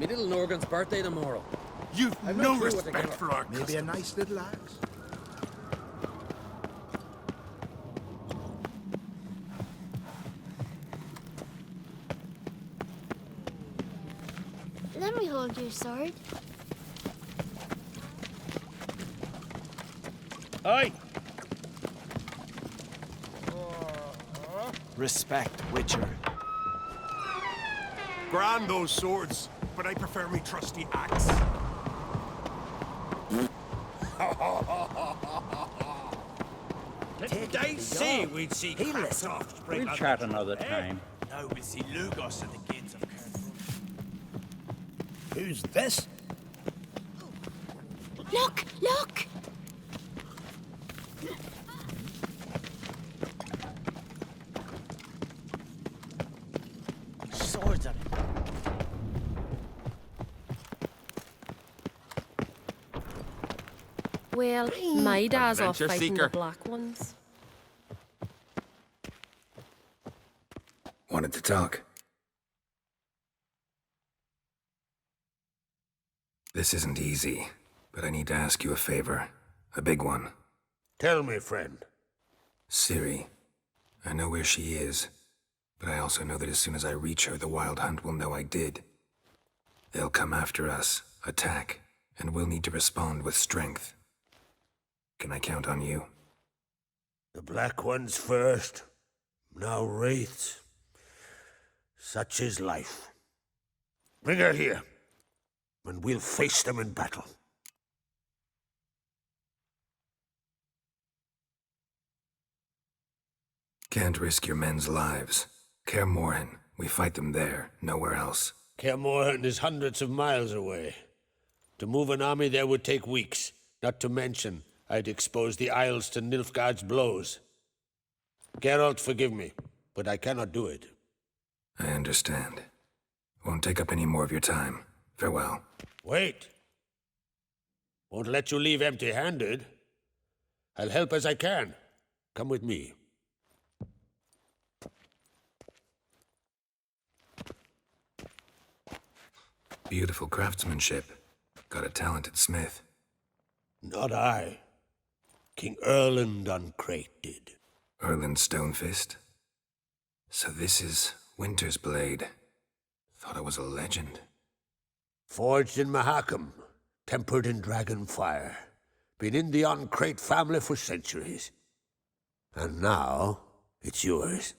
Me little Norgan's birthday tomorrow. You've I'm no not sure what to respect give for our Maybe a customs. nice little axe. Let me hold your sword. Aye. Respect, Witcher. Grand those swords, but I prefer me trusty axe. Did I say we'd see Kraftsoft spring We'll chat another time. Now we see Lugos at the gates of Cairn. Who's this? Look! Look! Swords at him. Well, my dad's off Adventure fighting seeker. the black ones. Wanted to talk. This isn't easy, but I need to ask you a favor. A big one. Tell me, friend. Ciri. I know where she is, but I also know that as soon as I reach her, the Wild Hunt will know I did. They'll come after us, attack, and we'll need to respond with strength. Can I count on you? The Black Ones first, now wraiths. Such is life. Bring her here, and we'll face them in battle. Can't risk your men's lives. Kaer Morhen, we fight them there, nowhere else. Kaer Morhen is hundreds of miles away. To move an army there would take weeks, not to mention I'd expose the Isles to Nilfgaard's blows. Geralt, forgive me, but I cannot do it. I understand. Won't take up any more of your time. Farewell. Wait. Won't let you leave empty-handed. I'll help as I can. Come with me. Beautiful craftsmanship. Got a talented smith. Not I. King Erland Uncrate did. Erland Stonefist. So this is Winter's Blade. Thought I was a legend. Forged in Mahakam, tempered in dragon fire. Been in the Uncrate family for centuries. And now, it's yours.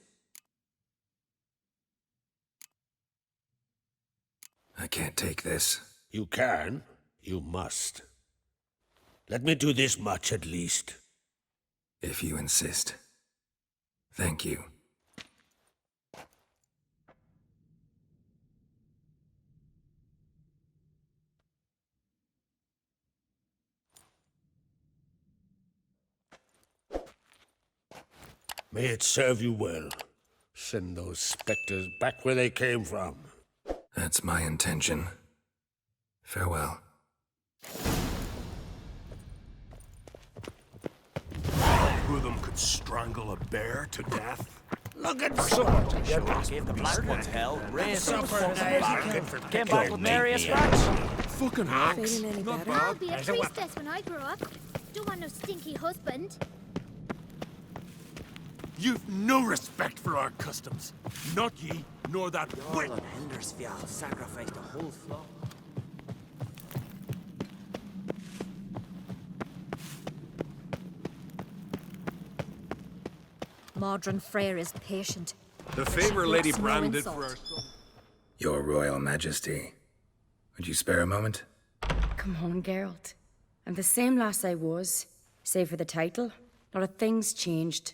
I can't take this. You can, you must. Let me do this much at least. If you insist. Thank you. May it serve you well. Send those specters back where they came from. That's my intention. Farewell. Who of them could strangle a bear to death? Look at sword! Gave the black ones hell. Raised them Suffer now. Came back with nary a scratch. Fucking hacks. Feeling any Not better? I'll bad. be a priestess when I grow up. Don't want no stinky husband. You've no respect for our customs. Not ye, nor that wit. Jarl of Hendersfjall sacrificed a whole flock. Modern Freyr is patient. The favor She Lady looks no Brand did insult. for our... Your Royal Majesty. Would you spare a moment? Come on, Geralt. I'm the same lass I was, save for the title. Not a thing's changed.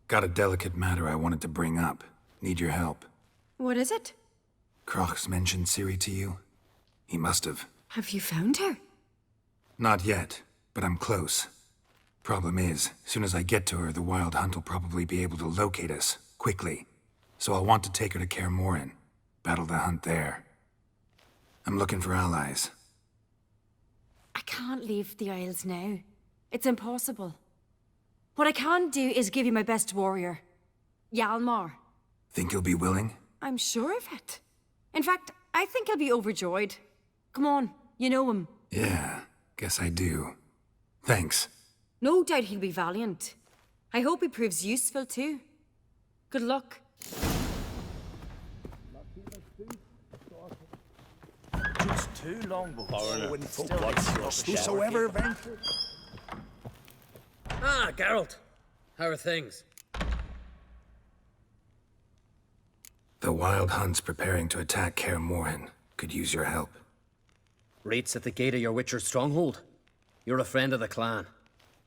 Got a delicate matter I wanted to bring up. Need your help. What is it? Crocs mentioned Ciri to you? He must have. Have you found her? Not yet, but I'm close. Problem is, soon as I get to her, the Wild Hunt will probably be able to locate us, quickly. So I'll want to take her to Kaer Morhen. Battle the hunt there. I'm looking for allies. I can't leave the Isles now. It's impossible. What I can do is give you my best warrior, Hjalmar. Think he'll be willing? I'm sure of it. In fact, I think he'll be overjoyed. Come on, you know him. Yeah, guess I do. Thanks. No doubt he'll be valiant. I hope he proves useful too. Good luck. Just two longbows. Whosoever venture. Ah, Geralt. How are things? The Wild Hunt's preparing to attack Kaer Morhen. Could use your help. Rates at the gate of your Witcher's stronghold. You're a friend of the clan.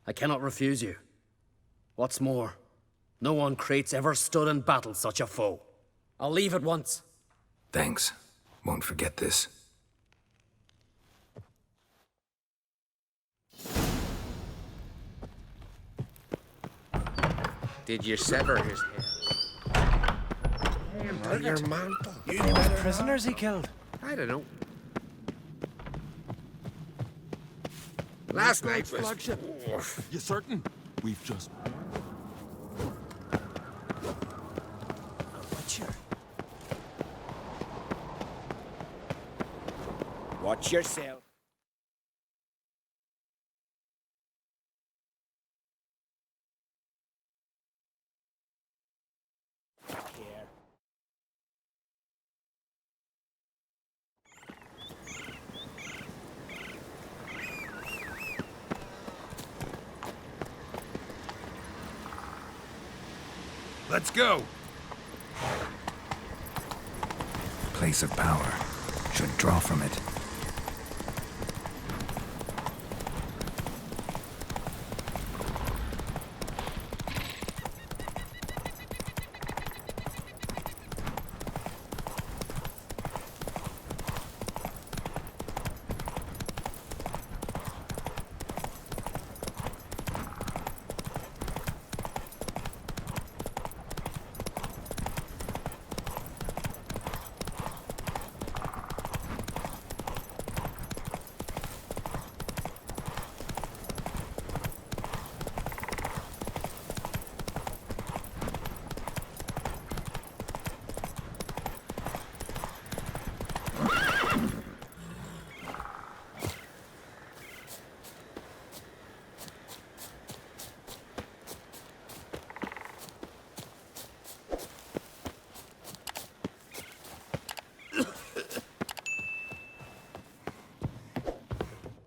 I cannot refuse you. What's more, no one Crate's ever stood and battled such a foe. I'll leave at once. Thanks. Won't forget this. Did you sever his head? Your mantle. Prisoners he killed. I don't know. Last night was... Flagship. You certain? We've just... Witcher. Watch yourself. Here. Let's go! Place of power. Should draw from it.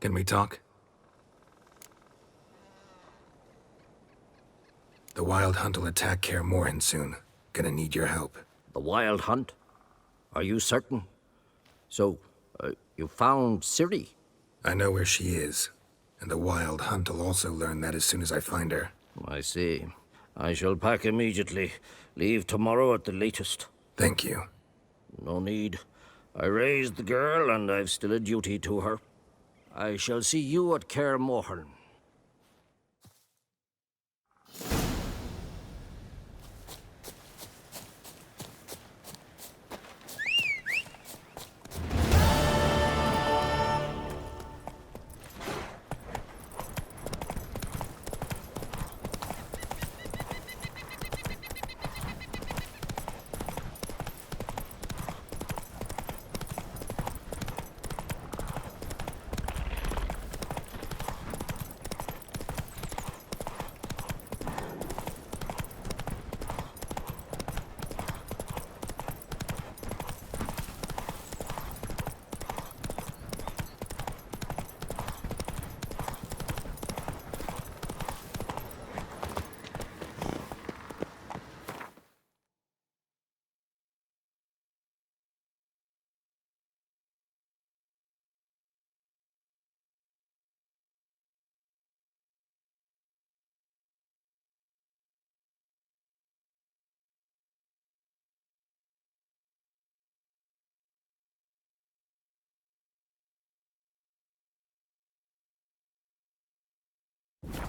Can we talk? The Wild Hunt will attack Kaer Morhen soon. Gonna need your help. The Wild Hunt? Are you certain? So, you found Ciri? I know where she is, and the Wild Hunt will also learn that as soon as I find her. I see. I shall pack immediately. Leave tomorrow at the latest. Thank you. No need. I raised the girl, and I've still a duty to her. I shall see you at Kaer Morhen.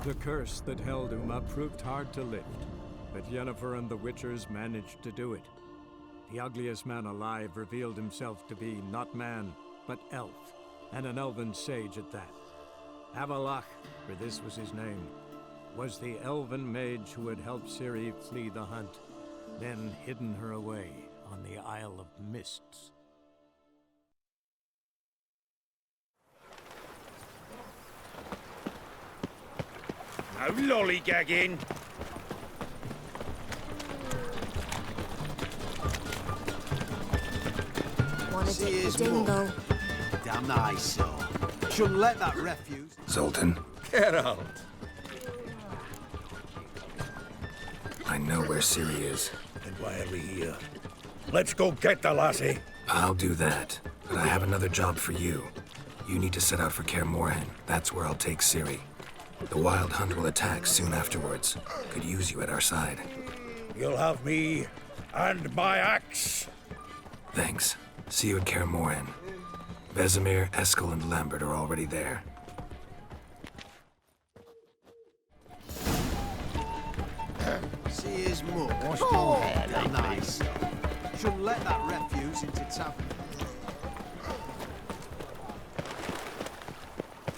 The curse that held Uma proved hard to lift, but Yennefer and the Witchers managed to do it. The ugliest man alive revealed himself to be not man, but elf, and an elven sage at that. Avalach, for this was his name, was the elven mage who had helped Ciri flee the hunt. then hidden her away on the Isle of Mists. No lollygagging. Wanna take the dingo? Damn nice, so. Shouldn't let that refuse. Zoltan, Get out. I know where Ciri is. And why are we here? Let's go get the lassie. I'll do that, but I have another job for you. You need to set out for Kaer Morhen. That's where I'll take Ciri. The Wild Hunt will attack soon afterwards. Could use you at our side. You'll have me and my axe. Thanks. See you at Kaer Morhen. Vesemir, Eskel, and Lambert are already there. See his mug. Wash your hair, damn nice. Shouldn't let that refuse into tavern.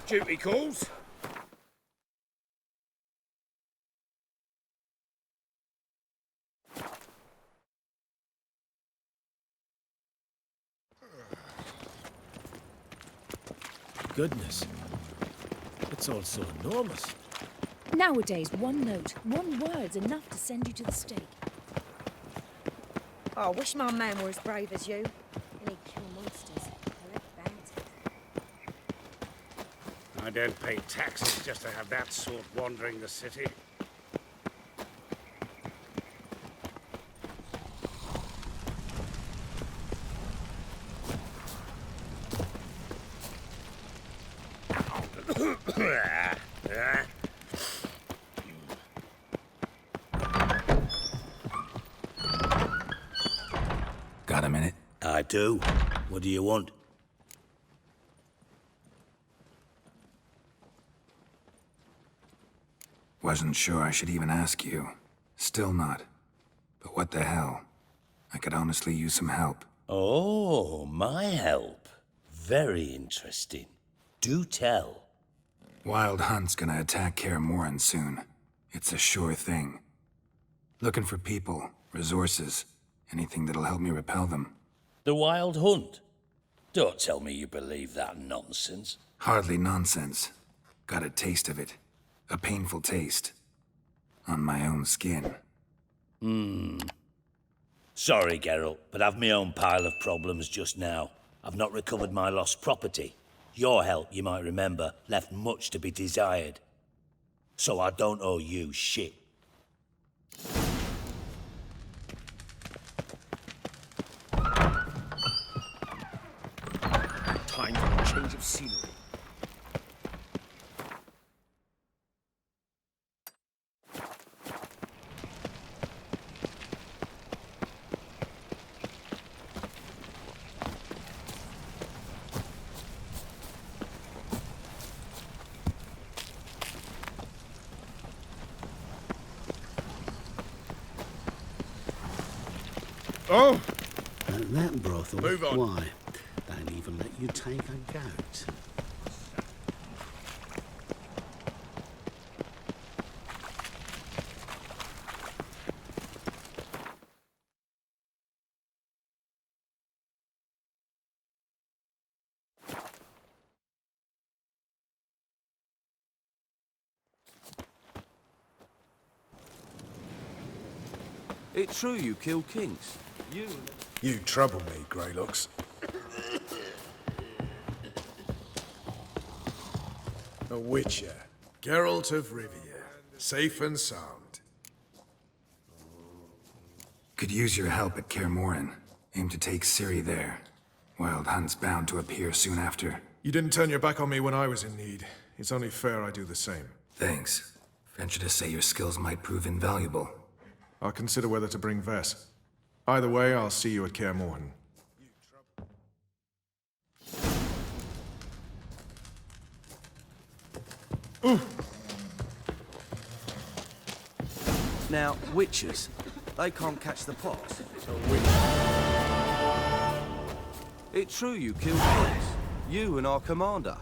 Duty calls. Goodness. It's all so enormous. Nowadays, one note, one word's enough to send you to the stake. Oh, I wish my man were as brave as you. And he'd kill monsters, collect bounties. I don't pay taxes just to have that sort wandering the city. Got a minute? I do. What do you want? Wasn't sure I should even ask you. Still not. But what the hell? I could honestly use some help. Oh, my help. Very interesting. Do tell. Wild Hunt's gonna attack Kaer Morhen soon. It's a sure thing. Looking for people, resources, anything that'll help me repel them. The Wild Hunt? Don't tell me you believe that nonsense. Hardly nonsense. Got a taste of it. A painful taste. On my own skin. Sorry, Geralt, but I've my own pile of problems just now. I've not recovered my lost property. Your help, you might remember, left much to be desired. So I don't owe you shit. Time for a change of scenery. Oh! And that brothel, Move on. why? Don't even let you take a goat. It's true you kill kings. You trouble me, Greylocks. A witcher. Geralt of Rivia. Safe and sound. Could use your help at Kaer Morhen. Aim to take Ciri there. Wild Hunt's bound to appear soon after. You didn't turn your back on me when I was in need. It's only fair I do the same. Thanks. Venture to say your skills might prove invaluable. I'll consider whether to bring Vess. Either way, I'll see you at Kaer Morhen. Now, witches, they can't catch the pox. It's true you killed kings. You and our commander.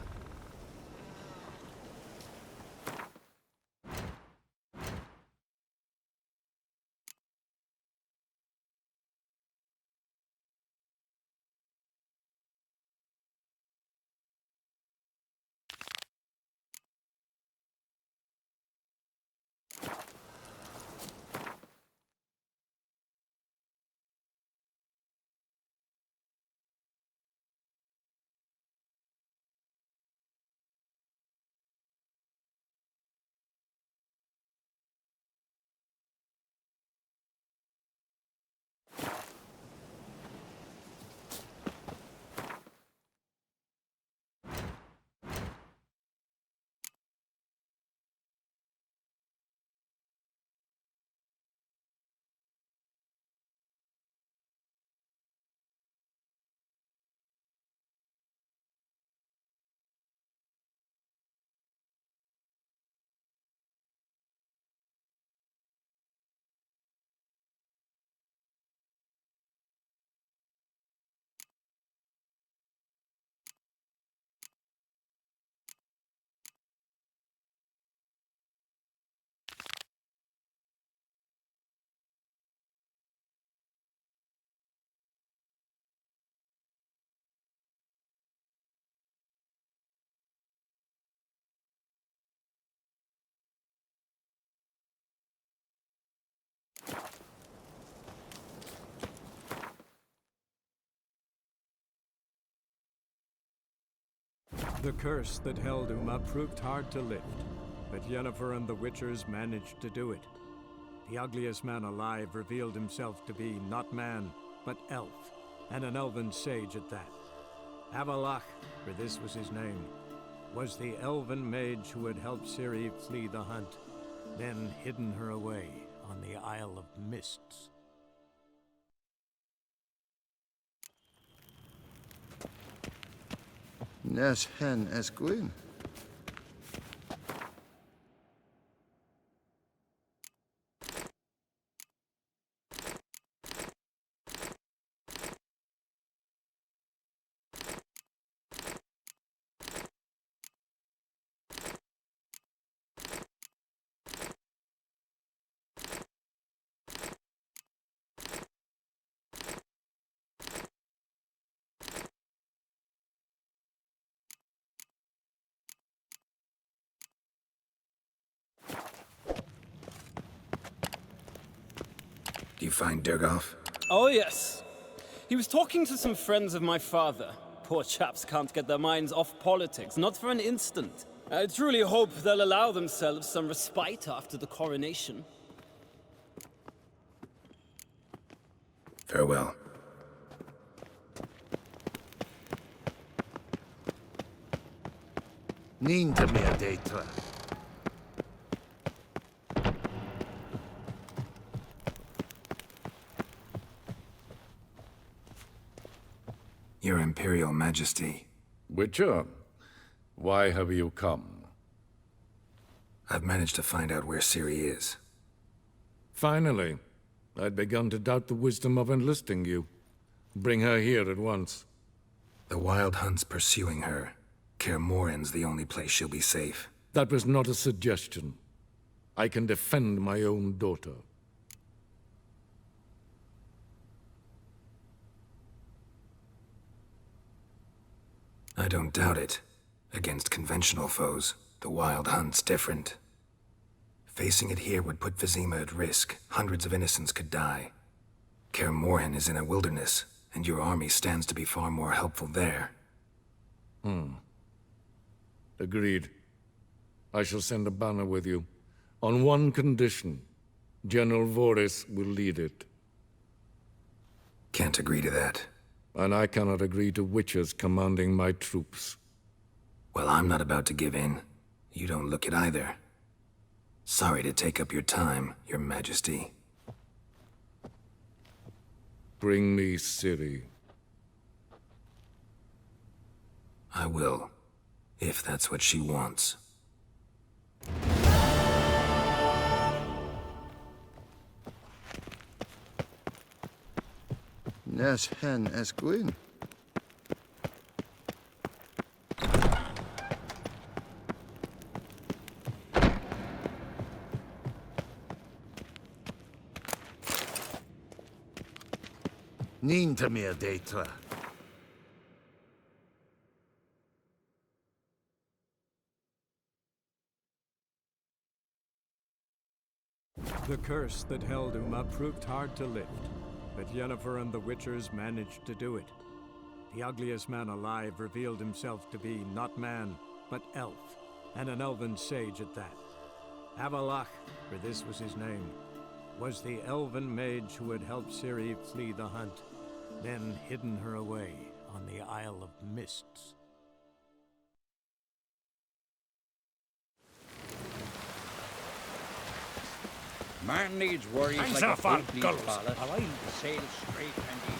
The curse that held Uma proved hard to lift, but Yennefer and the Witchers managed to do it. The ugliest man alive revealed himself to be not man, but elf, and an elven sage at that. Avalach, for this was his name, was the elven mage who had helped Ciri flee the hunt, then hidden her away on the Isle of Mists. Nes hen es gwyn. Do you find Durgoff? Oh, yes. He was talking to some friends of my father. Poor chaps can't get their minds off politics, not for an instant. I truly hope they'll allow themselves some respite after the coronation. Farewell. Ninta mea deitra. Your Imperial Majesty. Witcher, why have you come? I've managed to find out where Ciri is. Finally. I'd begun to doubt the wisdom of enlisting you. Bring her here at once. The Wild Hunt's pursuing her. Kaer Morhen's the only place she'll be safe. That was not a suggestion. I can defend my own daughter. I don't doubt it. Against conventional foes, the Wild Hunt's different. Facing it here would put Vizima at risk. Hundreds of innocents could die. Kaer Morhen is in a wilderness, and your army stands to be far more helpful there. Agreed. I shall send a banner with you. On one condition. General Voris will lead it. Can't agree to that. And I cannot agree to Witchers commanding my troops. Well, I'm not about to give in. You don't look it either. Sorry to take up your time, Your Majesty. Bring me Ciri. I will, if that's what she wants. Nes hen es gwyn. Ninta mea deitra. The curse that held Uma proved hard to lift, but Yennefer and the Witchers managed to do it. The ugliest man alive revealed himself to be not man, but elf, and an elven sage at that. Avalach, for this was his name, was the elven mage who had helped Ciri flee the hunt, then hidden her away on the Isle of Mists. Man needs worries Hands like off a our full gulls. pilot. I'll sail straight and eat.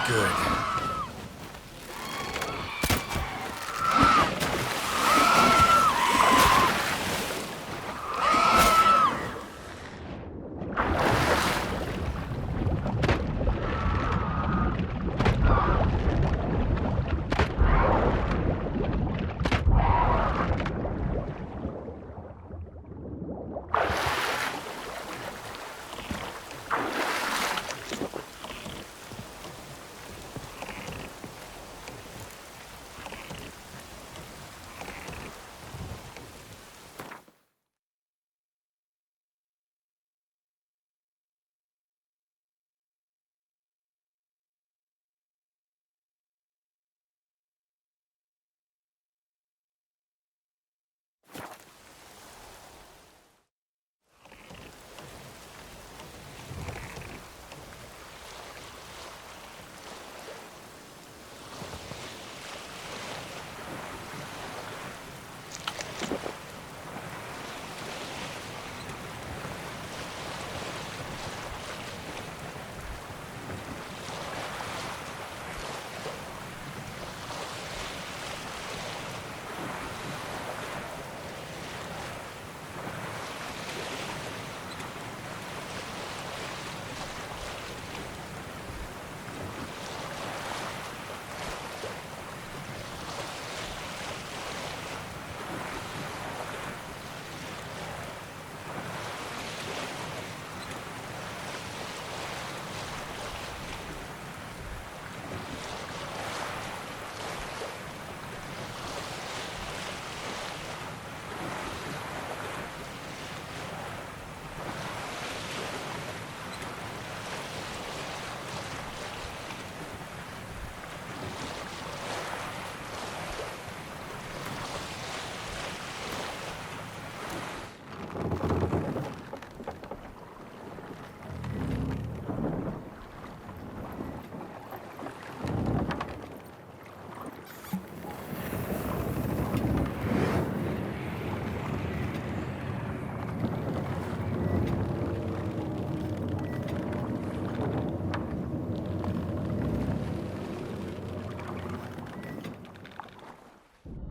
good.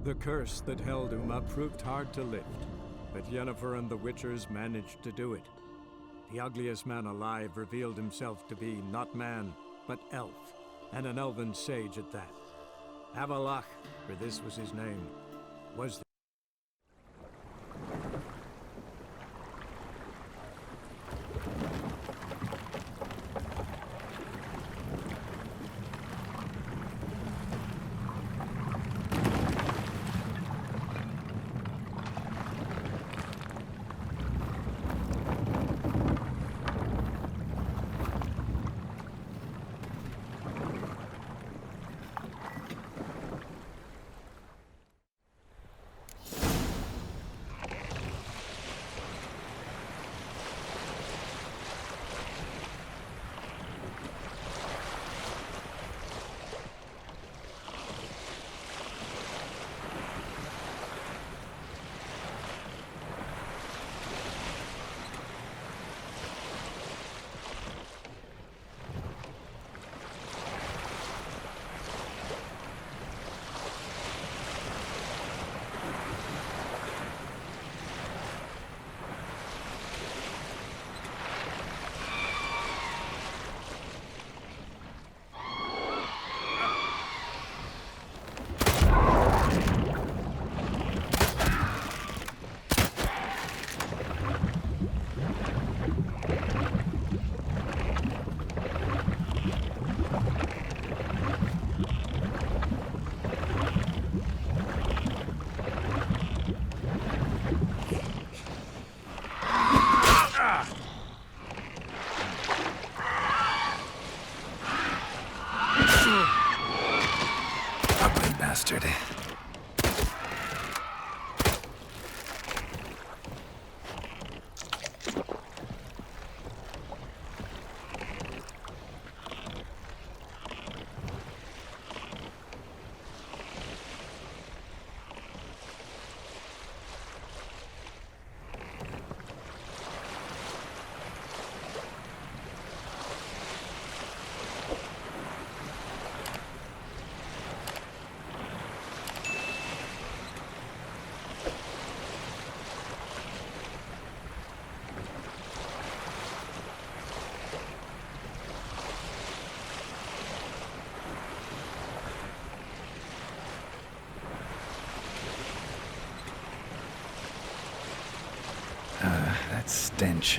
The curse that held Uma proved hard to lift, but Yennefer and the Witchers managed to do it. The ugliest man alive revealed himself to be not man, but elf, and an elven sage at that. Avalach, for this was his name, was the stench.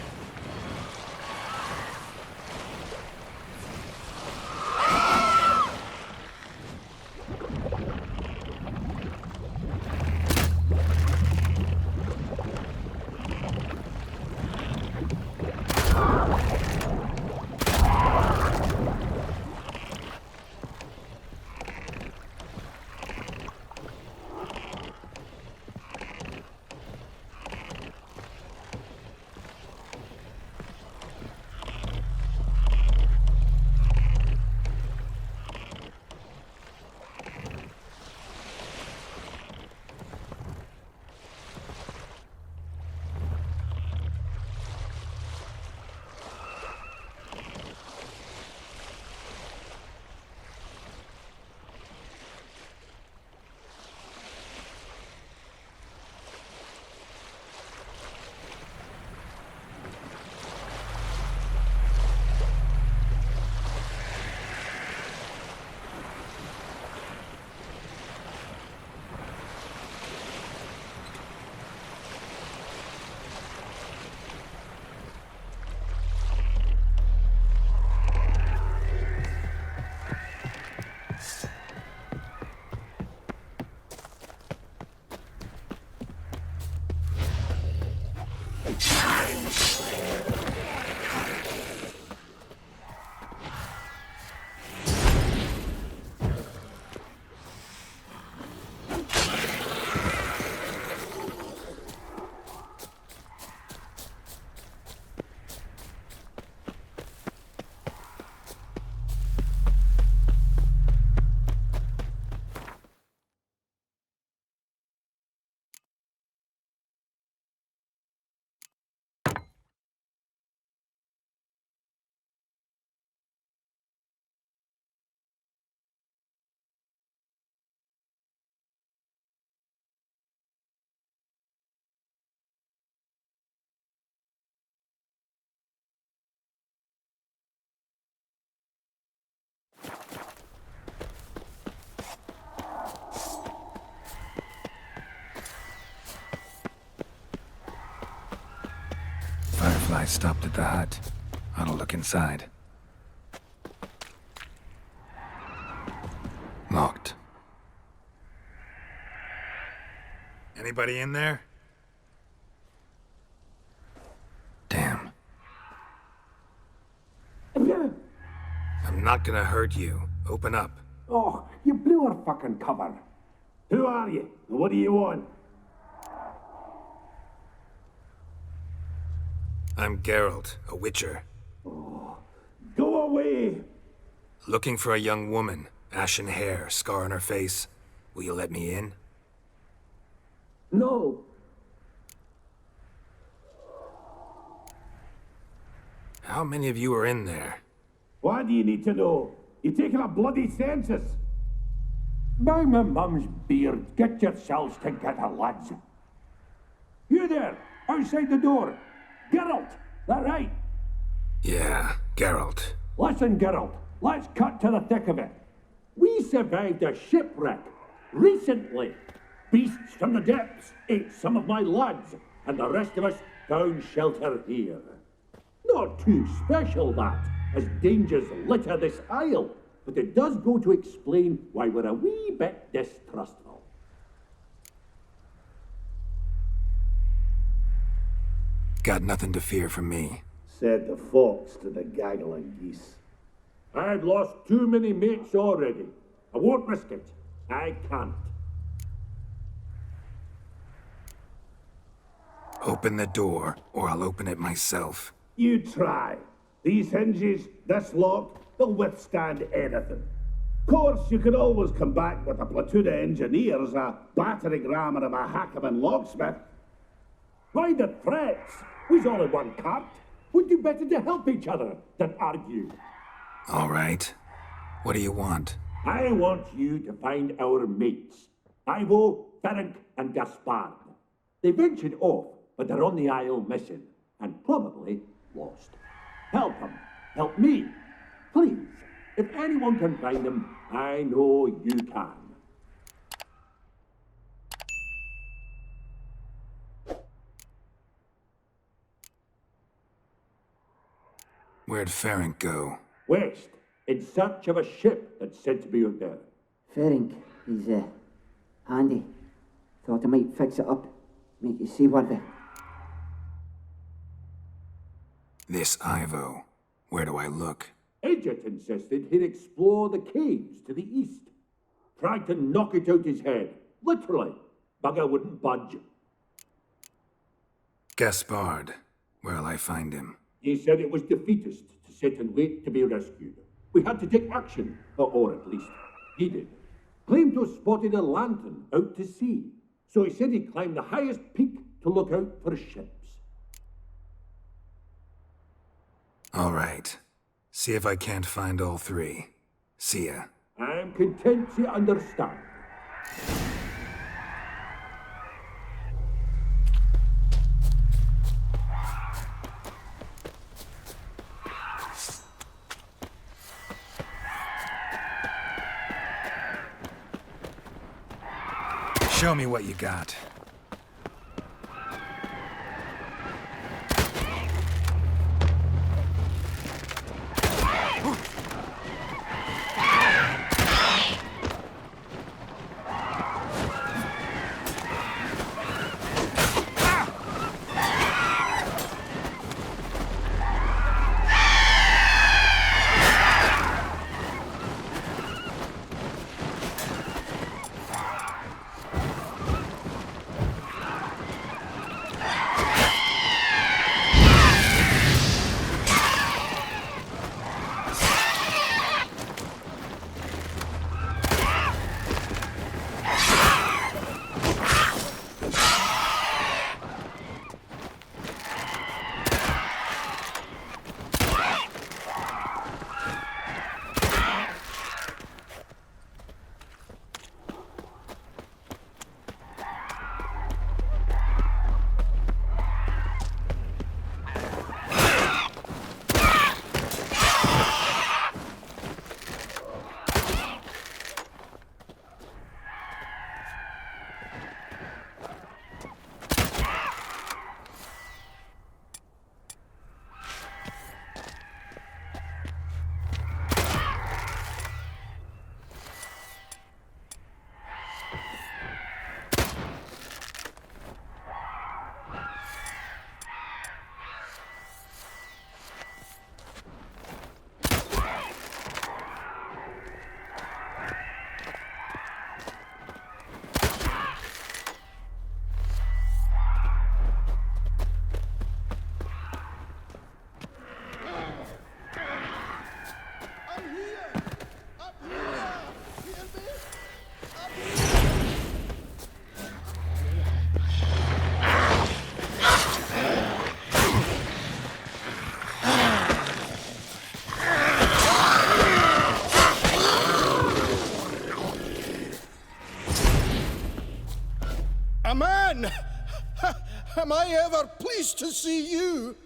Firefly stopped at the hut. I'll look inside. Locked. Anybody in there? Damn. I'm not gonna hurt you. Open up. Oh, you blew our fucking cover. Who are you? And what do you want? I'm Geralt, a witcher. Go away! Looking for a young woman. Ashen hair, scar on her face. Will you let me in? No. How many of you are in there? Why do you need to know? You're taking a bloody census. By my mum's beard, get yourselves together, lads. You there, outside the door. Geralt, that right? Yeah, Geralt. Listen, Geralt, let's cut to the thick of it. We survived a shipwreck recently. Beasts from the depths ate some of my lads, and the rest of us found shelter here. Not too special, that, as dangers litter this isle, but it does go to explain why we're a wee bit distrustful. Got nothing to fear from me. Said the fox to the gaggle of geese. I've lost too many mates already. I won't risk it. I can't. Open the door, or I'll open it myself. You try. These hinges, this lock, they'll withstand anything. Of course, you can always come back with a platoon of engineers, a battering ram, and a Hackman locksmith. Why the threats? We's all in one cart. We'd do better to help each other than argue. All right. What do you want? I want you to find our mates. Ivo, Ferenc, and Gaspard. They ventured off, but they're on the Isle missing, and probably lost. Help them. Help me. Please. If anyone can find them, I know you can. Where'd Ferenc go? West, in search of a ship that's said to be out there. Ferenc, he's, handy. Thought I might fix it up, make you seaworthy. This Ivo. Where do I look? Edget insisted he'd explore the caves to the east. Tried to knock it out his head. Literally. Bugger wouldn't budge. Gaspard. Where'll I find him? He said it was defeatist to sit and wait to be rescued. We had to take action, or at least he did. Claimed to have spotted a lantern out to sea. So he said he'd climb the highest peak to look out for ships. All right. See if I can't find all three. See ya. I'm content to understand. Show me what you got. Man! Am I ever pleased to see you?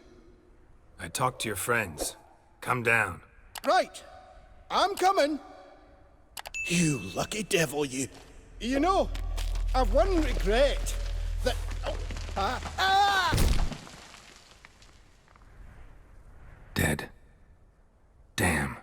I talked to your friends. Come down. Right. I'm coming. You lucky devil, you. You know, I've one regret. That... Dead. Damn.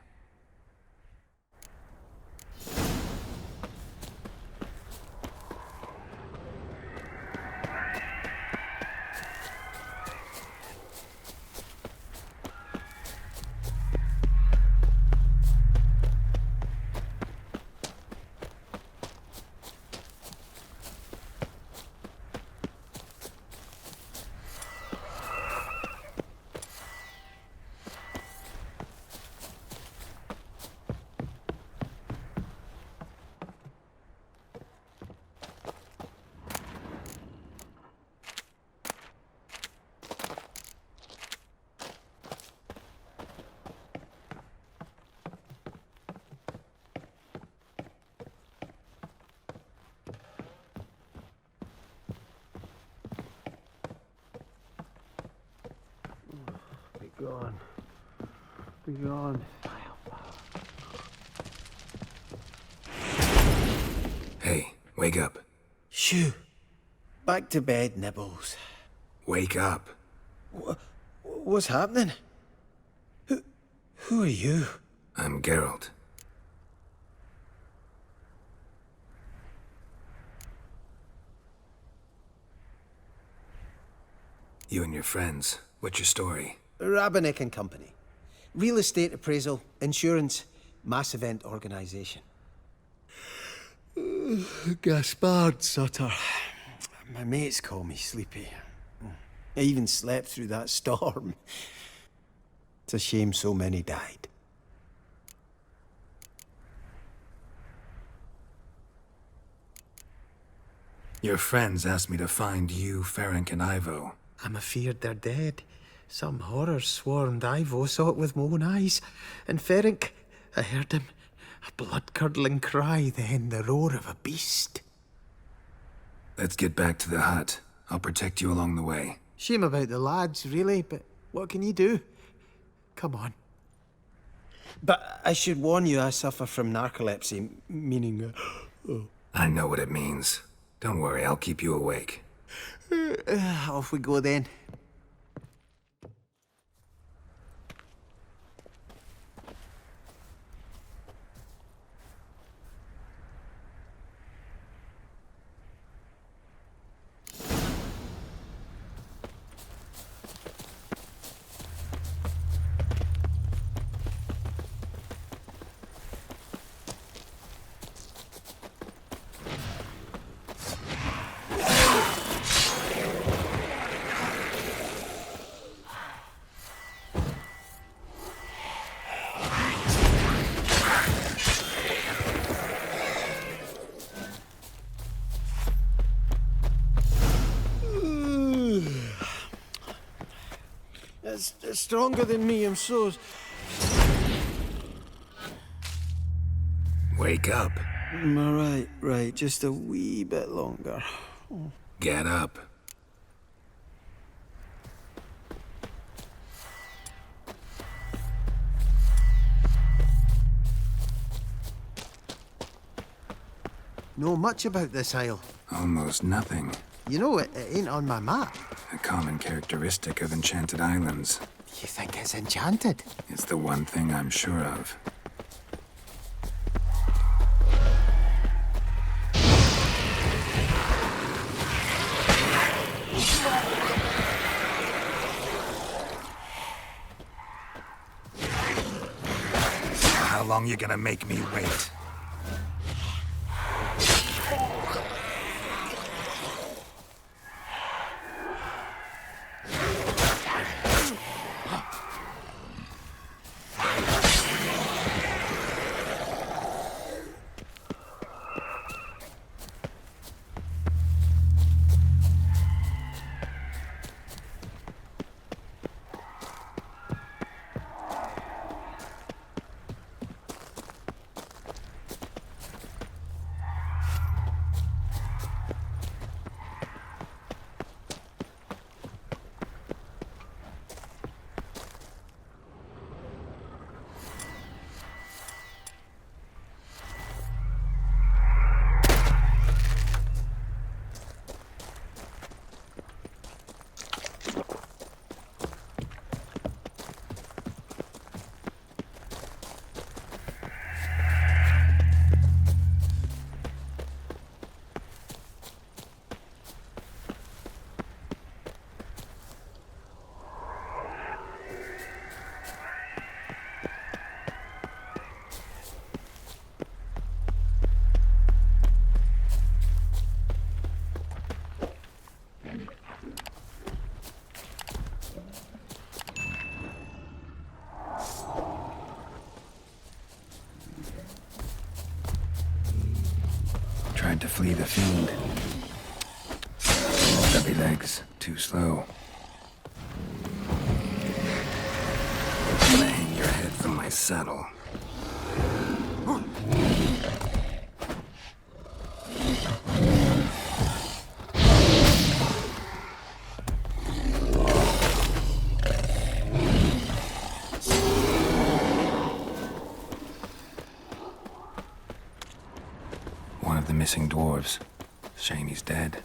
Gone. Be gone. Hey, wake up. Shoo. Back to bed, Nibbles. Wake up. What's happening? Who are you? I'm Geralt. You and your friends, what's your story? Rabenik and Company. Real estate appraisal, insurance, mass event organisation. Gaspard Sutter. My mates call me Sleepy. I even slept through that storm. It's a shame so many died. Your friends asked me to find you, Ferenc, and Ivo. I'm afeard they're dead. Some horror swarmed Ivo, saw it with my own eyes. And Ferenc, I heard him. A blood-curdling cry, then the roar of a beast. Let's get back to the hut. I'll protect you along the way. Shame about the lads, really, but what can you do? Come on. But I should warn you, I suffer from narcolepsy, meaning... I know what it means. Don't worry, I'll keep you awake. Off we go then. It's stronger than me, I'm so... Wake up. Right, just a wee bit longer. Get up. Know much about this isle? Almost nothing. You know, it ain't on my map. A common characteristic of enchanted islands. You think it's enchanted? It's the one thing I'm sure of. How long you gonna make me wait? Tried to flee the fiend. Stubby legs, too slow. I'm gonna hang your head from my saddle. One of the missing dwarves. Shame he's dead.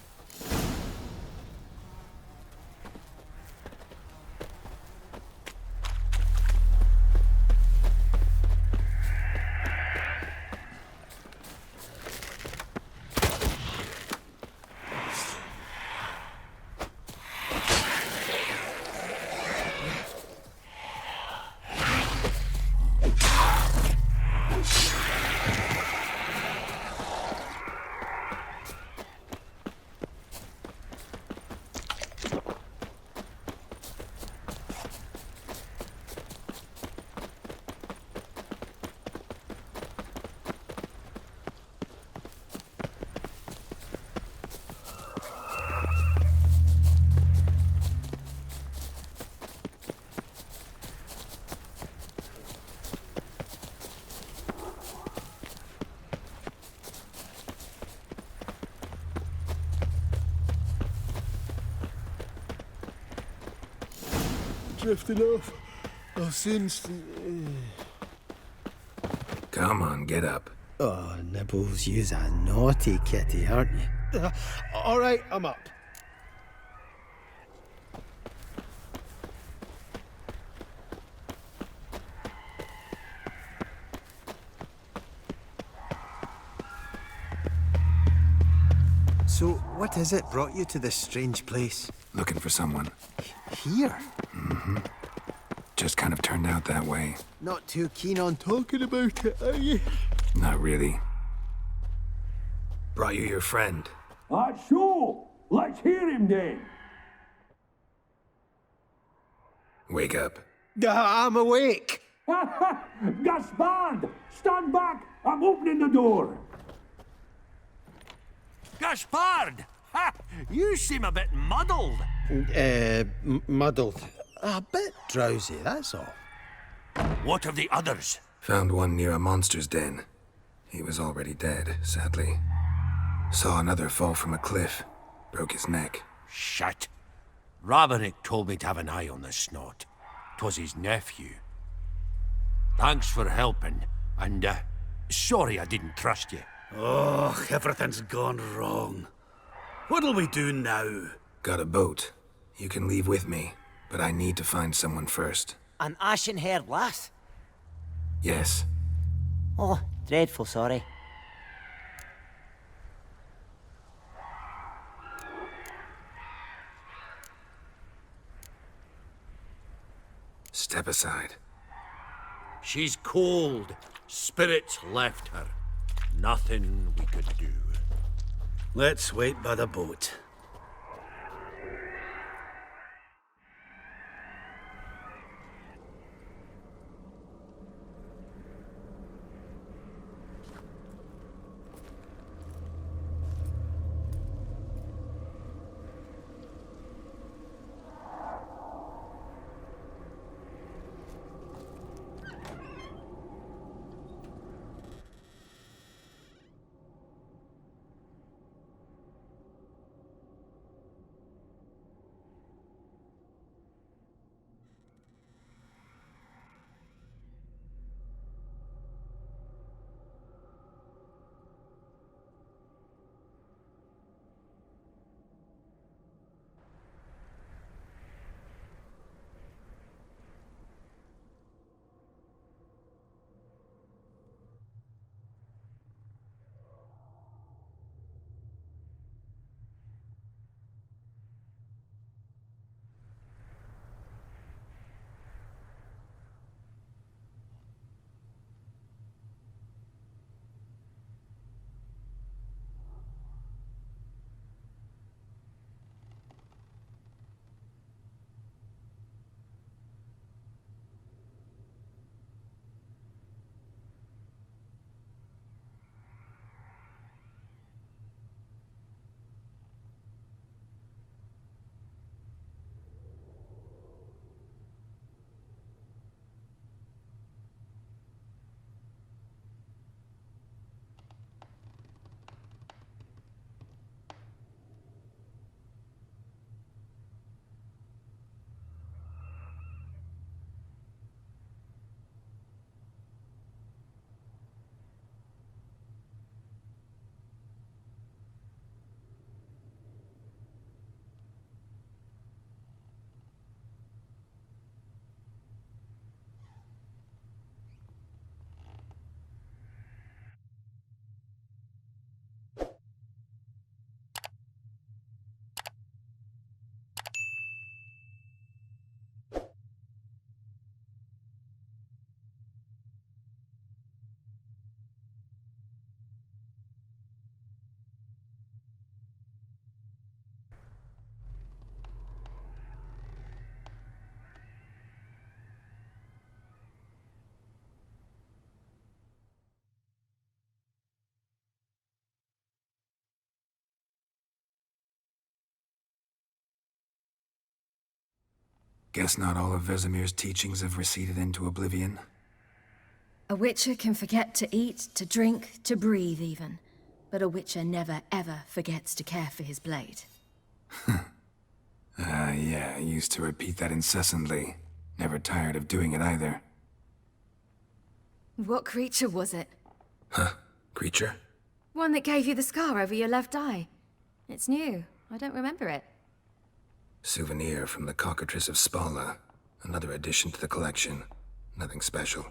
drifting off. I'll soon... Come on, get up. Oh, Nibbles, you's a naughty kitty, aren't you? All right, I'm up. So, what is it brought you to this strange place? Looking for someone. Here? Mm-hmm. Just kind of turned out that way. Not too keen on talking about it, are you? Not really. Brought you your friend. That's so. Let's hear him then. Wake up. I'm awake. Gaspard! Stand back! I'm opening the door. Gaspard! Ha! You seem a bit muddled. Muddled. A bit drowsy, that's all. What of the others? Found one near a monster's den. He was already dead, sadly. Saw another fall from a cliff. Broke his neck. Shit. Ravenick told me to have an eye on the snot. 'Twas his nephew. Thanks for helping, and, sorry I didn't trust you. Oh, everything's gone wrong. What'll we do now? Got a boat. You can leave with me, but I need to find someone first. An ashen-haired lass? Yes. Oh, dreadful sorry. Step aside. She's cold. Spirits left her. Nothing we could do. Let's wait by the boat. Guess not all of Vesemir's teachings have receded into oblivion. A witcher can forget to eat, to drink, to breathe even. But a witcher never, ever forgets to care for his blade. Yeah, I used to repeat that incessantly. Never tired of doing it either. What creature was it? Huh? Creature? One that gave you the scar over your left eye. It's new. I don't remember it. Souvenir from the cockatrice of Spala. Another addition to the collection. Nothing special.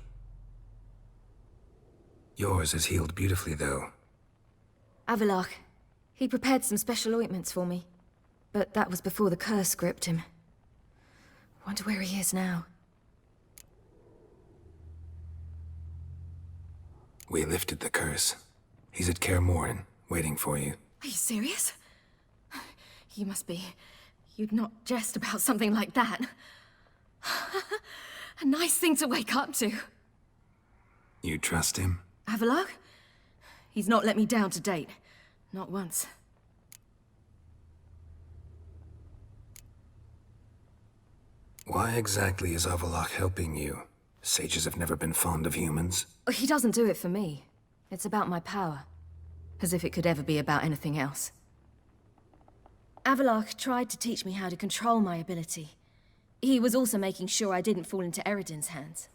Yours has healed beautifully, though. Avalach. He prepared some special ointments for me. But that was before the curse gripped him. Wonder where he is now. We lifted the curse. He's at Kaer Morhen, waiting for you. Are you serious? You must be. You'd not jest about something like that. A nice thing to wake up to. You trust him? Avalach? He's not let me down to date. Not once. Why exactly is Avalach helping you? Sages have never been fond of humans. He doesn't do it for me. It's about my power. As if it could ever be about anything else. Avalach tried to teach me how to control my ability. He was also making sure I didn't fall into Eredin's hands.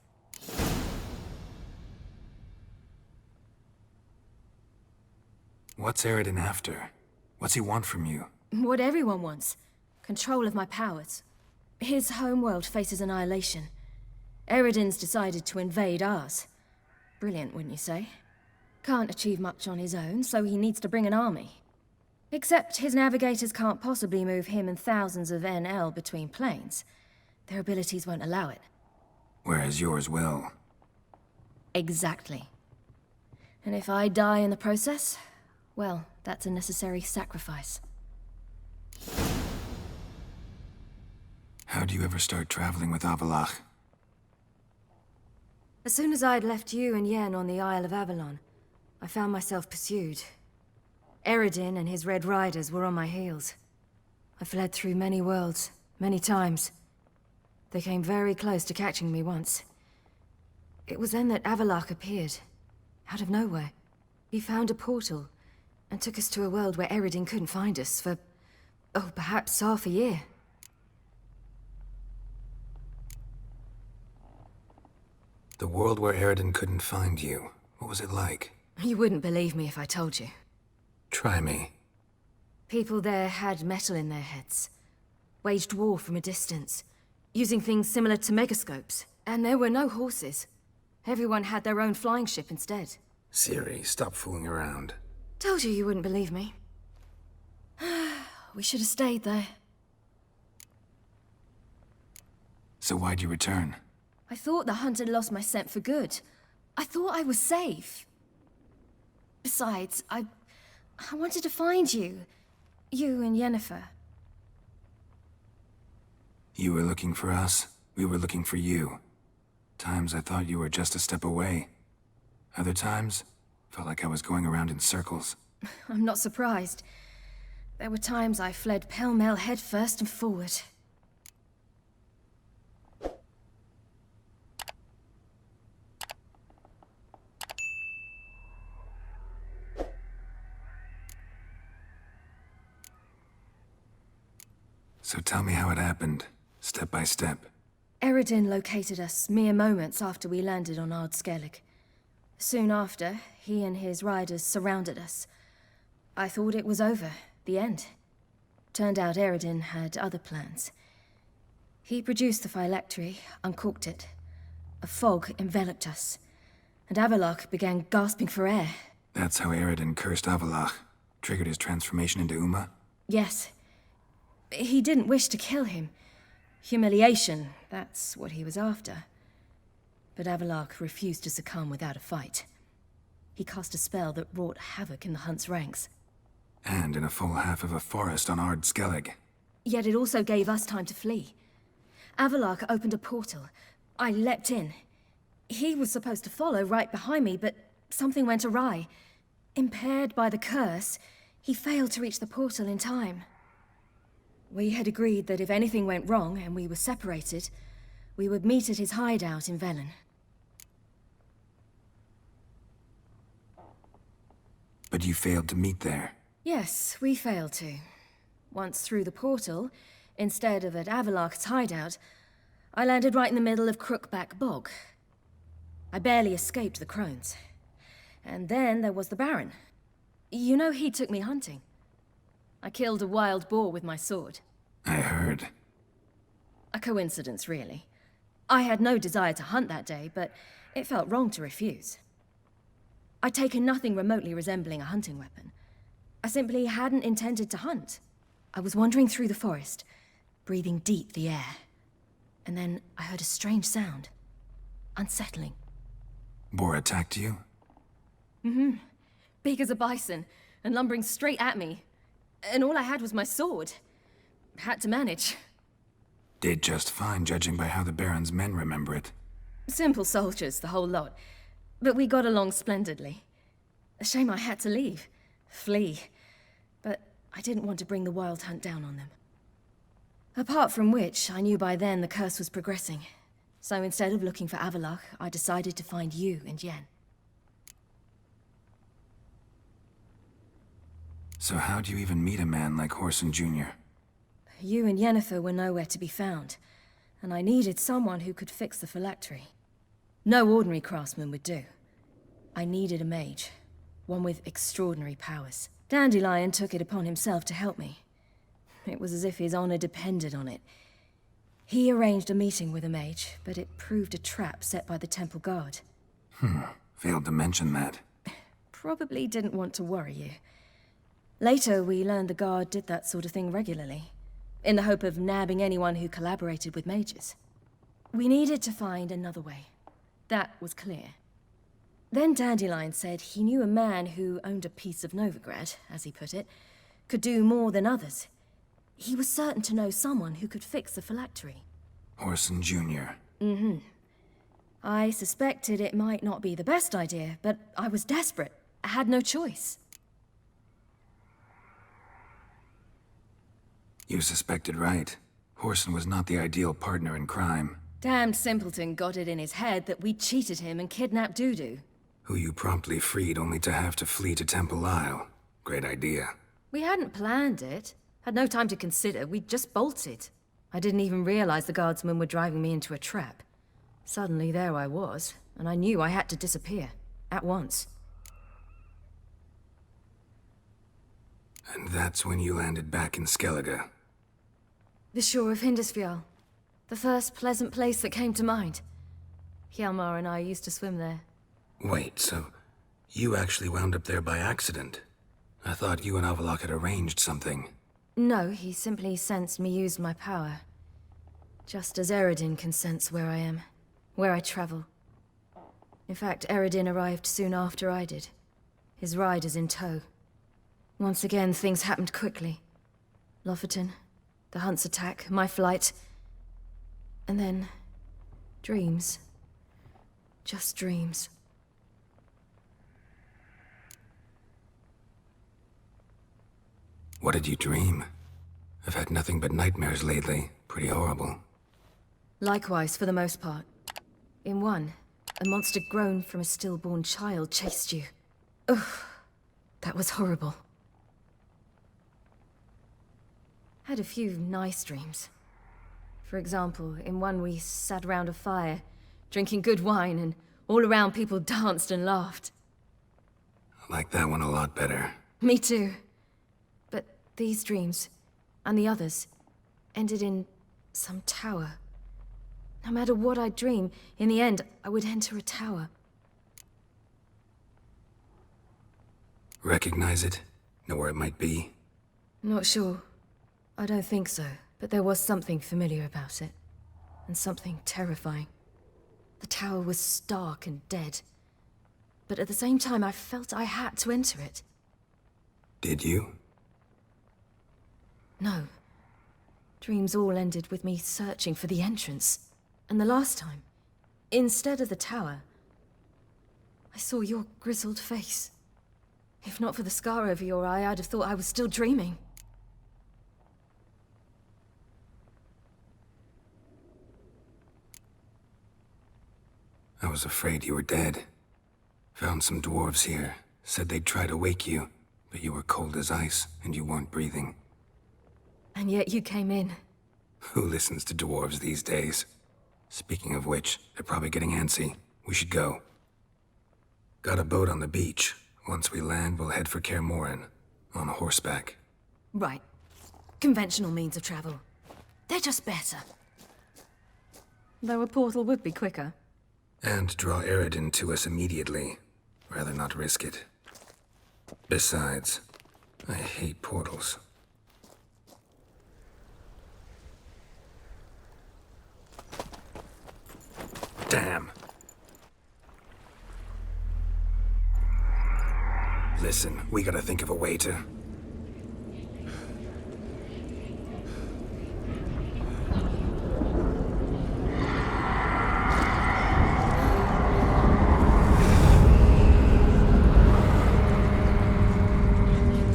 What's Eredin after? What's he want from you? What everyone wants. Control of my powers. His homeworld faces annihilation. Eredin's decided to invade ours. Brilliant, wouldn't you say? Can't achieve much on his own, so he needs to bring an army. Except his navigators can't possibly move him and thousands of NL between planes. Their abilities won't allow it. Whereas yours will. Exactly. And if I die in the process, well, that's a necessary sacrifice. How do you ever start traveling with Avalach? As soon as I'd left you and Yen on the Isle of Avalon, I found myself pursued. Eredin and his Red Riders were on my heels. I fled through many worlds, many times. They came very close to catching me once. It was then that Avalach appeared, out of nowhere. He found a portal, and took us to a world where Eredin couldn't find us for, oh, perhaps half a year. The world where Eredin couldn't find you. What was it like? You wouldn't believe me if I told you. Try me. People there had metal in their heads. Waged war from a distance, using things similar to megascopes. And there were no horses. Everyone had their own flying ship instead. Ciri, stop fooling around. Told you wouldn't believe me. We should have stayed there. So why'd you return? I thought the hunt had lost my scent for good. I thought I was safe. Besides, I wanted to find you. You and Yennefer. You were looking for us. We were looking for you. Times I thought you were just a step away. Other times, felt like I was going around in circles. I'm not surprised. There were times I fled pell-mell headfirst and forward. So tell me how it happened, step by step. Eredin located us mere moments after we landed on Ard Skellig. Soon after, he and his riders surrounded us. I thought it was over, the end. Turned out Eredin had other plans. He produced the phylactery, uncorked it. A fog enveloped us, and Avalach began gasping for air. That's how Eredin cursed Avalach, triggered his transformation into Uma? Yes. He didn't wish to kill him. Humiliation, that's what he was after. But Avalach refused to succumb without a fight. He cast a spell that wrought havoc in the Hunt's ranks. And in a full half of a forest on Ard Skellig. Yet it also gave us time to flee. Avalach opened a portal. I leapt in. He was supposed to follow right behind me, but something went awry. Impaired by the curse, he failed to reach the portal in time. We had agreed that if anything went wrong and we were separated, we would meet at his hideout in Velen. But you failed to meet there. Yes, we failed to. Once through the portal, instead of at Avalach's hideout, I landed right in the middle of Crookback Bog. I barely escaped the crones. And then there was the Baron. You know, he took me hunting. I killed a wild boar with my sword. I heard. A coincidence, really. I had no desire to hunt that day, but it felt wrong to refuse. I'd taken nothing remotely resembling a hunting weapon. I simply hadn't intended to hunt. I was wandering through the forest, breathing deep the air. And then I heard a strange sound. Unsettling. Boar attacked you? Mm-hmm. Big as a bison, and lumbering straight at me. And all I had was my sword. Had to manage. Did just fine, judging by how the Baron's men remember it. Simple soldiers, the whole lot. But we got along splendidly. A shame I had to leave. Flee. But I didn't want to bring the Wild Hunt down on them. Apart from which, I knew by then the curse was progressing. So instead of looking for Avallac'h, I decided to find you and Yen. So how'd you even meet a man like Whoreson Jr.? You and Yennefer were nowhere to be found, and I needed someone who could fix the phylactery. No ordinary craftsman would do. I needed a mage, one with extraordinary powers. Dandelion took it upon himself to help me. It was as if his honor depended on it. He arranged a meeting with a mage, but it proved a trap set by the temple guard. Failed to mention that. Probably didn't want to worry you. Later, we learned the guard did that sort of thing regularly, in the hope of nabbing anyone who collaborated with mages. We needed to find another way. That was clear. Then Dandelion said he knew a man who owned a piece of Novigrad, as he put it, could do more than others. He was certain to know someone who could fix the phylactery. Whoreson Jr. Mm-hmm. I suspected it might not be the best idea, but I was desperate. I had no choice. You suspected right. Whoreson was not the ideal partner in crime. Damned simpleton got it in his head that we'd cheated him and kidnapped Dudu. Who you promptly freed only to have to flee to Temple Isle. Great idea. We hadn't planned it. Had no time to consider. We'd just bolted. I didn't even realize the guardsmen were driving me into a trap. Suddenly there I was, and I knew I had to disappear. At once. And that's when you landed back in Skellige. The shore of Hindisfjall. The first pleasant place that came to mind. Hjalmar and I used to swim there. Wait, so you actually wound up there by accident? I thought you and Avallac'h had arranged something. No, he simply sensed me use my power. Just as Eredin can sense where I am, where I travel. In fact, Eredin arrived soon after I did. His riders in tow. Once again, things happened quickly. Lofoten, the Hunt's attack, my flight. And then... dreams. Just dreams. What did you dream? I've had nothing but nightmares lately. Pretty horrible. Likewise, for the most part. In one, a monster grown from a stillborn child chased you. Ugh, that was horrible. Had a few nice dreams. For example, in one we sat around a fire, drinking good wine, and all around people danced and laughed. I like that one a lot better. Me too. But these dreams, and the others, ended in some tower. No matter what I dream, in the end, I would enter a tower. Recognize it? Know where it might be? Not sure. I don't think so, but there was something familiar about it. And something terrifying. The tower was stark and dead. But at the same time, I felt I had to enter it. Did you? No. Dreams all ended with me searching for the entrance. And the last time, instead of the tower, I saw your grizzled face. If not for the scar over your eye, I'd have thought I was still dreaming. I was afraid you were dead. Found some dwarves here. Said they'd try to wake you, but you were cold as ice, and you weren't breathing. And yet you came in. Who listens to dwarves these days? Speaking of which, they're probably getting antsy. We should go. Got a boat on the beach. Once we land, we'll head for Kaer Morhen. On horseback. Right. Conventional means of travel. They're just better. Though a portal would be quicker. And draw Eredin to us immediately. Rather not risk it. Besides, I hate portals. Damn. Listen, we gotta think of a way to...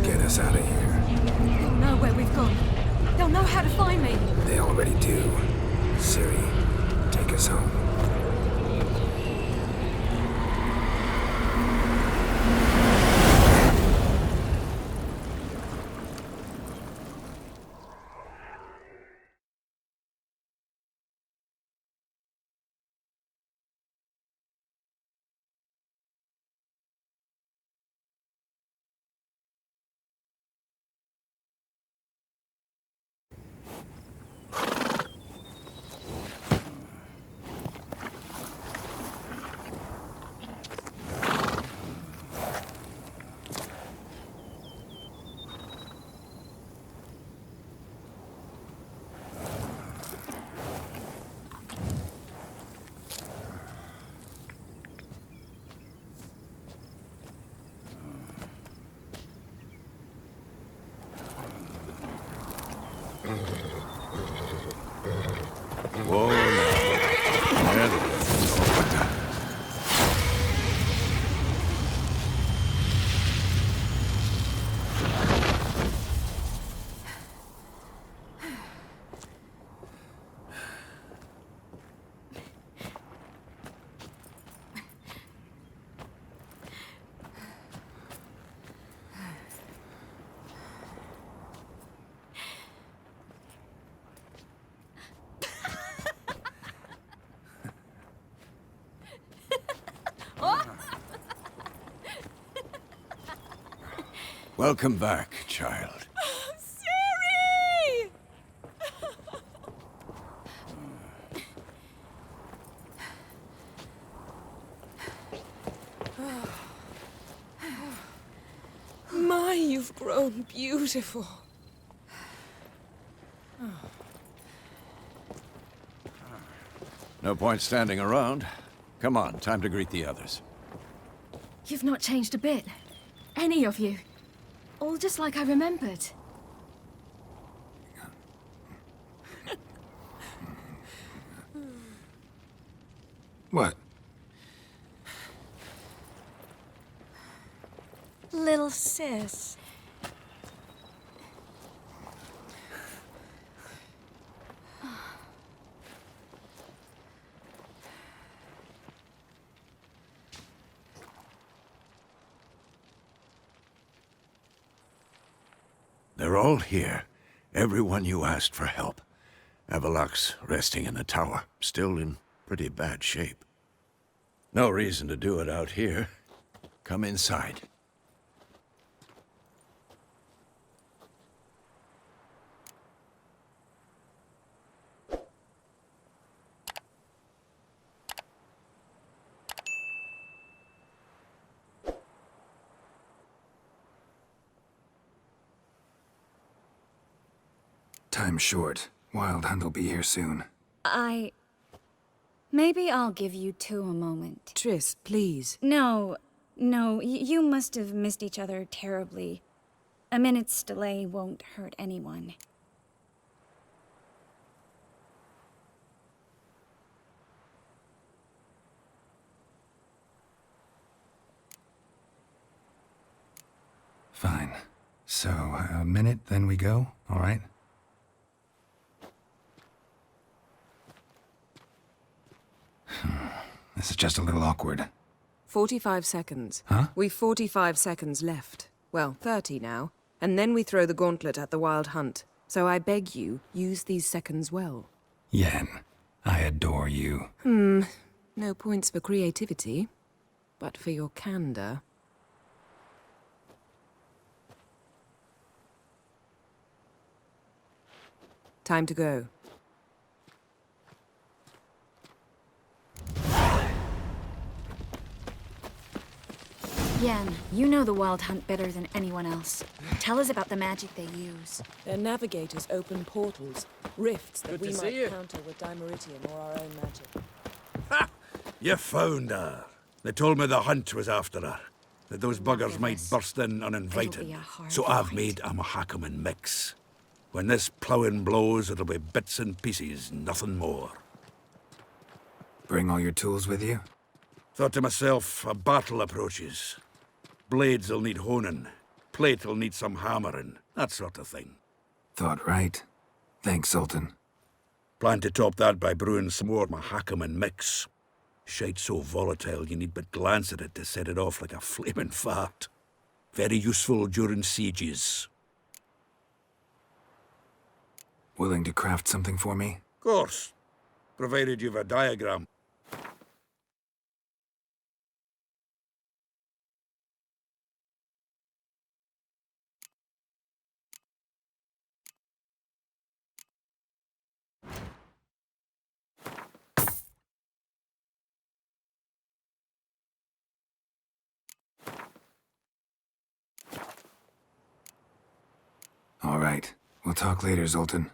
Get us out of here. They'll know where we've gone. They'll know how to find me. They already do. Ciri, take us home. Whoa, now. There it is. What the? Welcome back, child. Ciri! My, you've grown beautiful. No point standing around. Come on, time to greet the others. You've not changed a bit. Any of you. All just like I remembered. What? Little sis. They're all here. Everyone you asked for help. Avalok's resting in the tower, still in pretty bad shape. No reason to do it out here. Come inside. Time's short. Wild Hunt will be here soon. Maybe I'll give you two a moment. Triss, please. No, you must have missed each other terribly. A minute's delay won't hurt anyone. Fine. So, a minute, then we go, all right? This is just a little awkward. 45 seconds. Huh? We've 45 seconds left. Well, 30 now. And then we throw the gauntlet at the Wild Hunt. So I beg you, use these seconds well. Yen, I adore you. No points for creativity, but for your candor. Time to go. Yen, you know the Wild Hunt better than anyone else. Tell us about the magic they use. Their navigators open portals, rifts that Good we to see might you. counter with Dimeritium or our own magic. Ha! You found her. They told me the hunt was after her. That those buggers might burst in uninvited. a hard So I've fight. made a Mahakaman mix. When this ploughing blows, it'll be bits and pieces, nothing more. Bring all your tools with you? Thought to myself, a battle approaches. Blades will need honing. Plate'll need some hammering. That sort of thing. Thought right. Thanks, Sultan. Plan to top that by brewing some more Mahakaman mix. Shite so volatile you need but glance at it to set it off like a flaming fart. Very useful during sieges. Willing to craft something for me? Course. Provided you've a diagram. All right. We'll talk later, Zoltan.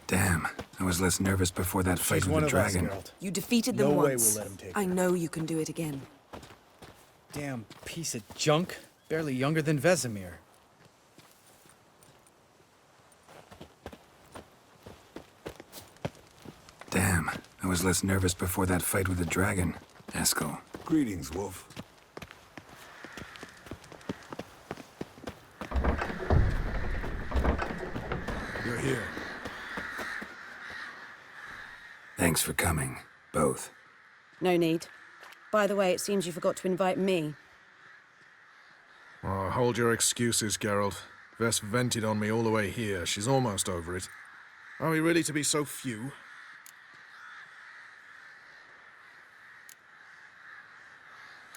Damn. I was less nervous before that fight He's with one the of us, dragon. Geralt. You defeated them No way once. we'll let him take I know you can do it again. Damn piece of junk. Barely younger than Vesemir. Damn. I was less nervous before that fight with the dragon. Eskel. Greetings, Wolf. You're here. Thanks for coming. Both. No need. By the way, it seems you forgot to invite me. Oh, hold your excuses, Geralt. Vess vented on me all the way here. She's almost over it. Are we really to be so few?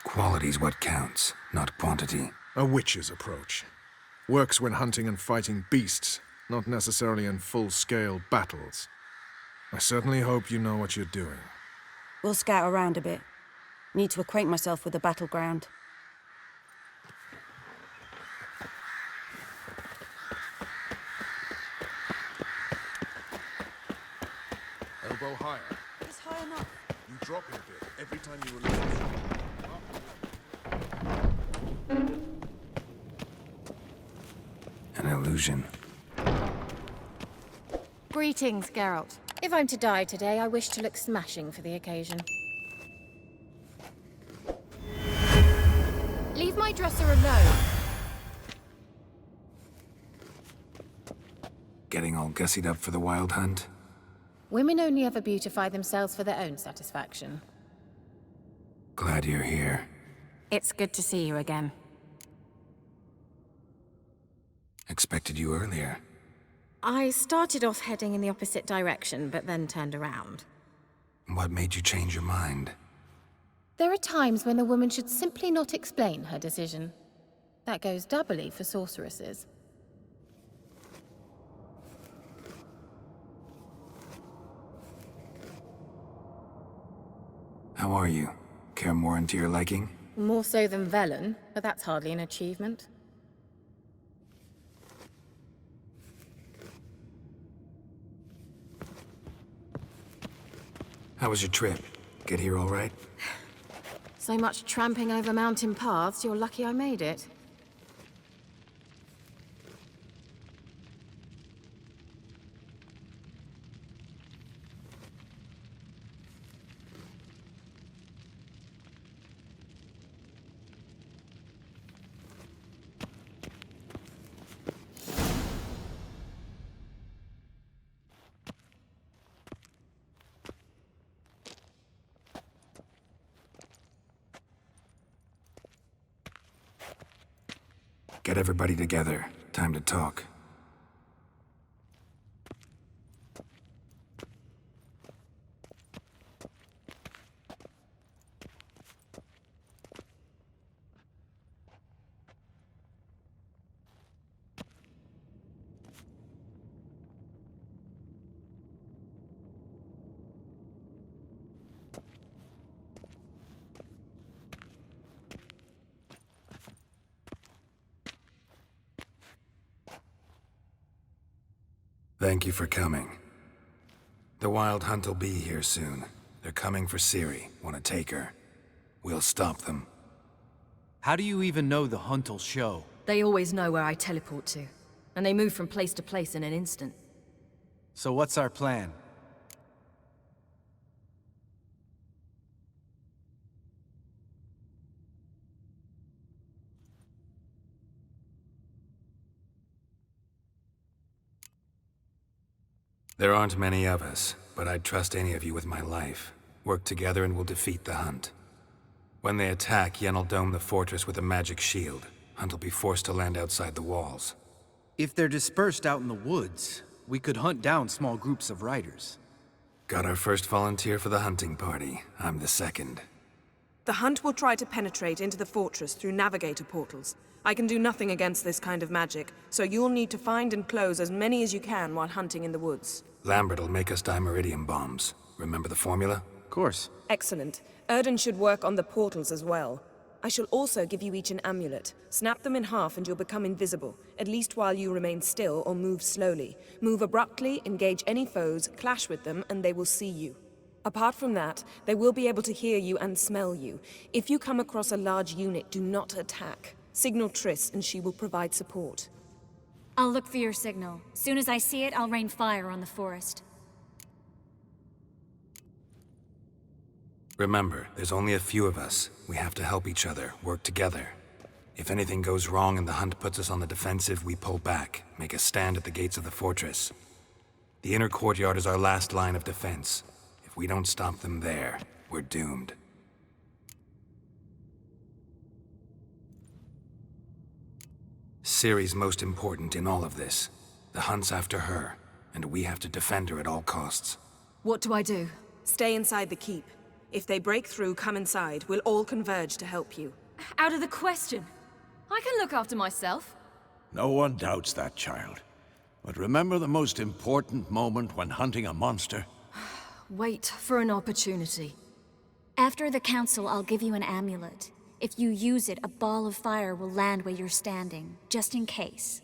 Quality's what counts, not quantity. A witch's approach. Works when hunting and fighting beasts, not necessarily in full-scale battles. I certainly hope you know what you're doing. We'll scout around a bit. Need to acquaint myself with the battleground. Elbow higher. It's high enough. You drop it a bit every time you release. An illusion. Greetings, Geralt. If I'm to die today, I wish to look smashing for the occasion. Leave my dresser alone. Getting all gussied up for the wild hunt? Women only ever beautify themselves for their own satisfaction. Glad you're here. It's good to see you again. Expected you earlier. I started off heading in the opposite direction, but then turned around. What made you change your mind? There are times when a woman should simply not explain her decision. That goes doubly for sorceresses. How are you? Care more into your liking? More so than Velen, but that's hardly an achievement. How was your trip? Get here all right? So much tramping over mountain paths, you're lucky I made it. Get everybody together. Time to talk. Thank you for coming. The Wild Hunt will be here soon. They're coming for Ciri. Want to take her? We'll stop them. How do you even know the hunt'll show? They always know where I teleport to, and they move from place to place in an instant. So what's our plan? There aren't many of us, but I'd trust any of you with my life. Work together and we'll defeat the Hunt. When they attack, Yen'll dome the fortress with a magic shield. Hunt'll be forced to land outside the walls. If they're dispersed out in the woods, we could hunt down small groups of riders. Got our first volunteer for the hunting party. I'm the second. The Hunt will try to penetrate into the fortress through navigator portals. I can do nothing against this kind of magic, so you'll need to find and close as many as you can while hunting in the woods. Lambert'll make us dimeridium bombs. Remember the formula? Of course. Excellent. Erden should work on the portals as well. I shall also give you each an amulet. Snap them in half and you'll become invisible, at least while you remain still or move slowly. Move abruptly, engage any foes, clash with them, and they will see you. Apart from that, they will be able to hear you and smell you. If you come across a large unit, do not attack. Signal Triss and she will provide support. I'll look for your signal. Soon as I see it, I'll rain fire on the forest. Remember, there's only a few of us. We have to help each other, work together. If anything goes wrong and the Hunt puts us on the defensive, we pull back, make a stand at the gates of the fortress. The inner courtyard is our last line of defense. If we don't stop them there, we're doomed. Ciri's most important in all of this. The Hunt's after her, and we have to defend her at all costs. What do I do? Stay inside the keep. If they break through, come inside. We'll all converge to help you. Out of the question. I can look after myself. No one doubts that, child. But remember the most important moment when hunting a monster? Wait for an opportunity. After the council, I'll give you an amulet. If you use it, a ball of fire will land where you're standing, just in case.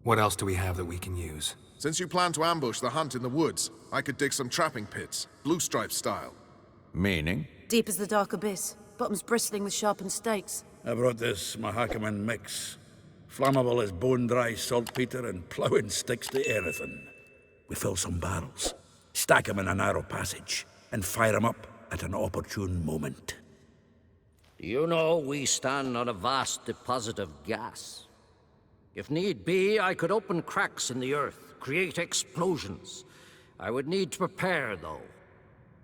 What else do we have that we can use? Since you plan to ambush the Hunt in the woods, I could dig some trapping pits, blue stripe style. Meaning? Deep as the dark abyss, bottoms bristling with sharpened stakes. I brought this Mahakaman mix. Flammable as bone-dry saltpeter and ploughing sticks to anything. We fill some barrels, stack 'em in a narrow passage, and fire 'em up at an opportune moment. You know, we stand on a vast deposit of gas. If need be, I could open cracks in the earth, create explosions. I would need to prepare, though.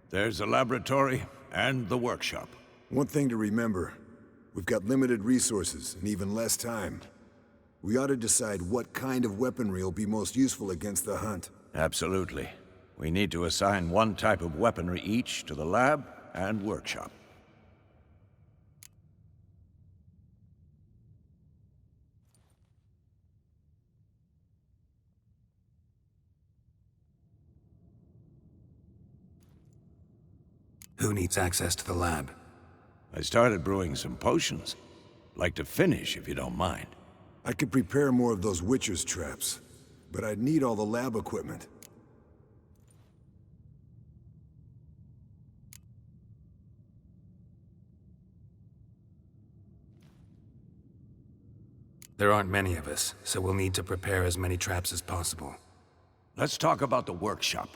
There's the laboratory and the workshop. One thing to remember, we've got limited resources and even less time. We ought to decide what kind of weaponry will be most useful against the Hunt. Absolutely. We need to assign one type of weaponry each to the lab and workshop. Who needs access to the lab? I started brewing some potions. Like to finish, if you don't mind. I could prepare more of those Witcher's traps, but I'd need all the lab equipment. There aren't many of us, so we'll need to prepare as many traps as possible. Let's talk about the workshop.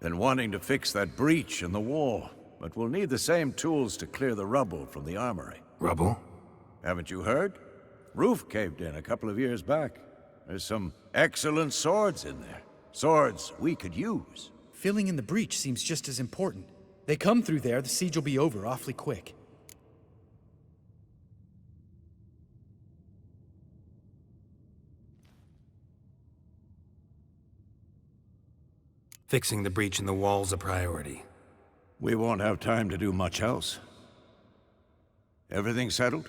Been wanting to fix that breach in the wall, but we'll need the same tools to clear the rubble from the armory. Rubble? Haven't you heard? Roof caved in a couple of years back. There's some excellent swords in there. Swords we could use. Filling in the breach seems just as important. They come through there, the siege will be over awfully quick. Fixing the breach in the wall's a priority. We won't have time to do much else. Everything settled?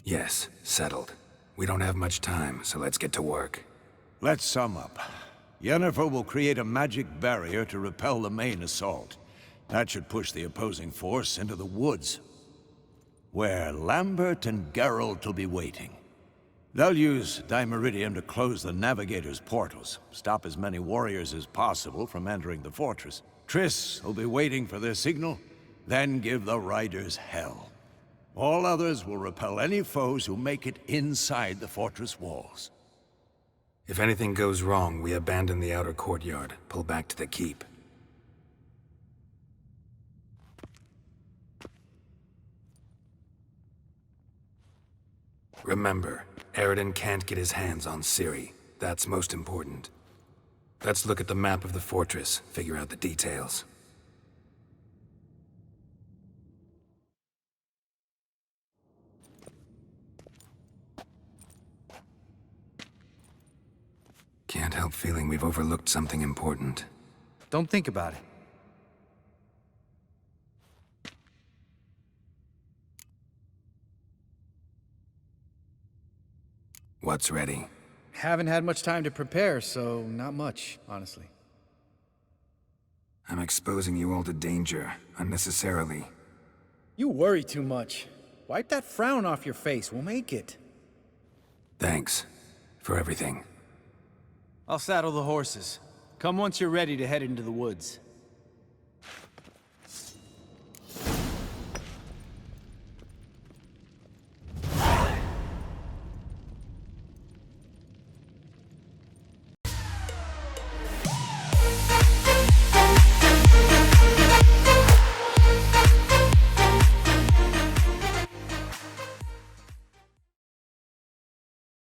Yes, settled. We don't have much time, so let's get to work. Let's sum up. Yennefer will create a magic barrier to repel the main assault. That should push the opposing force into the woods, where Lambert and Geralt will be waiting. They'll use Dimeridium to close the Navigator's portals, stop as many warriors as possible from entering the fortress. Triss will be waiting for their signal, then give the riders hell. All others will repel any foes who make it inside the fortress walls. If anything goes wrong, we abandon the outer courtyard, pull back to the keep. Remember, Eredin can't get his hands on Ciri. That's most important. Let's look at the map of the fortress, figure out the details. Can't help feeling we've overlooked something important. Don't think about it. What's ready? Haven't had much time to prepare, so not much, honestly. I'm exposing you all to danger, unnecessarily. You worry too much. Wipe that frown off your face, we'll make it. Thanks. For everything. I'll saddle the horses. Come once you're ready to head into the woods.